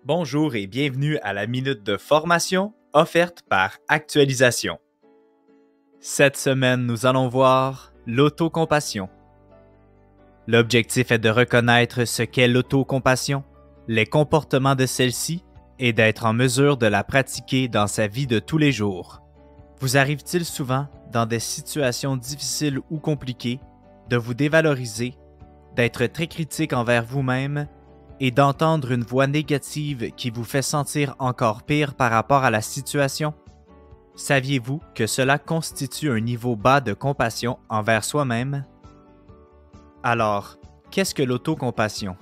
Bonjour et bienvenue à la minute de formation offerte par Actualisation. Cette semaine, nous allons voir l'autocompassion. L'objectif est de reconnaître ce qu'est l'autocompassion, les comportements de celle-ci et d'être en mesure de la pratiquer dans sa vie de tous les jours. Vous arrive-t-il souvent, dans des situations difficiles ou compliquées, de vous dévaloriser, d'être très critique envers vous-même et d'entendre une voix négative qui vous fait sentir encore pire par rapport à la situation? Saviez-vous que cela constitue un niveau bas de compassion envers soi-même? Alors, qu'est-ce que l'autocompassion?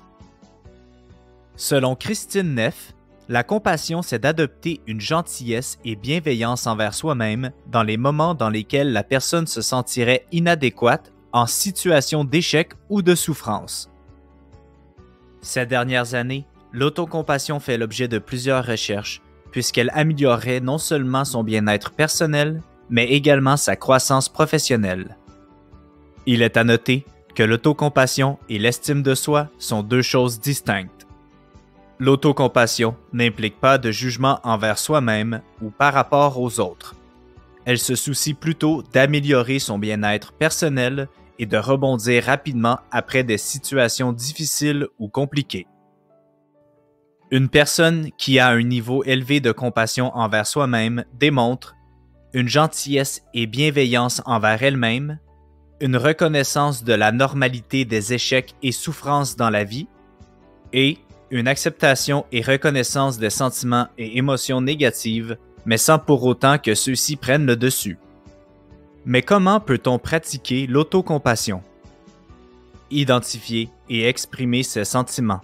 Selon Christine Neff, la compassion, c'est d'adopter une gentillesse et bienveillance envers soi-même dans les moments dans lesquels la personne se sentirait inadéquate en situation d'échec ou de souffrance. Ces dernières années, l'autocompassion fait l'objet de plusieurs recherches, puisqu'elle améliorerait non seulement son bien-être personnel, mais également sa croissance professionnelle. Il est à noter que l'autocompassion et l'estime de soi sont deux choses distinctes. L'autocompassion n'implique pas de jugement envers soi-même ou par rapport aux autres. Elle se soucie plutôt d'améliorer son bien-être personnel et de rebondir rapidement après des situations difficiles ou compliquées. Une personne qui a un niveau élevé de compassion envers soi-même démontre une gentillesse et bienveillance envers elle-même, une reconnaissance de la normalité des échecs et souffrances dans la vie, et une acceptation et reconnaissance des sentiments et émotions négatives, mais sans pour autant que ceux-ci prennent le dessus. Mais comment peut-on pratiquer l'autocompassion? Identifier et exprimer ses sentiments.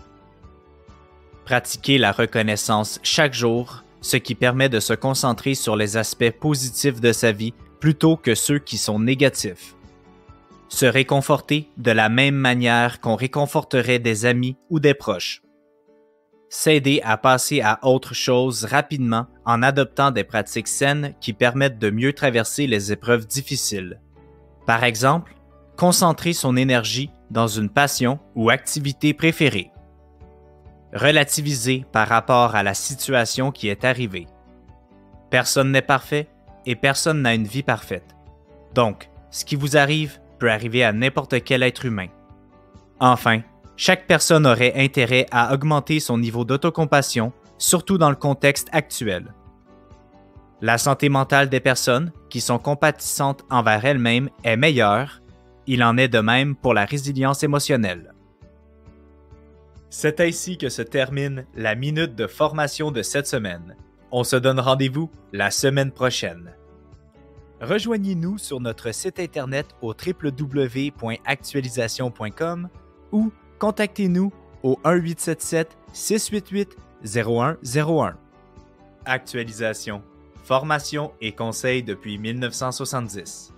Pratiquer la reconnaissance chaque jour, ce qui permet de se concentrer sur les aspects positifs de sa vie plutôt que ceux qui sont négatifs. Se réconforter de la même manière qu'on réconforterait des amis ou des proches. S'aider à passer à autre chose rapidement en adoptant des pratiques saines qui permettent de mieux traverser les épreuves difficiles. Par exemple, concentrer son énergie dans une passion ou activité préférée. Relativiser par rapport à la situation qui est arrivée. Personne n'est parfait et personne n'a une vie parfaite. Donc, ce qui vous arrive peut arriver à n'importe quel être humain. Enfin, chaque personne aurait intérêt à augmenter son niveau d'autocompassion, surtout dans le contexte actuel. La santé mentale des personnes qui sont compatissantes envers elles-mêmes est meilleure. Il en est de même pour la résilience émotionnelle. C'est ainsi que se termine la minute de formation de cette semaine. On se donne rendez-vous la semaine prochaine. Rejoignez-nous sur notre site internet au www.actualisation.com ou contactez-nous au 1-877-688-0101. Actualisation, formation et conseils depuis 1970.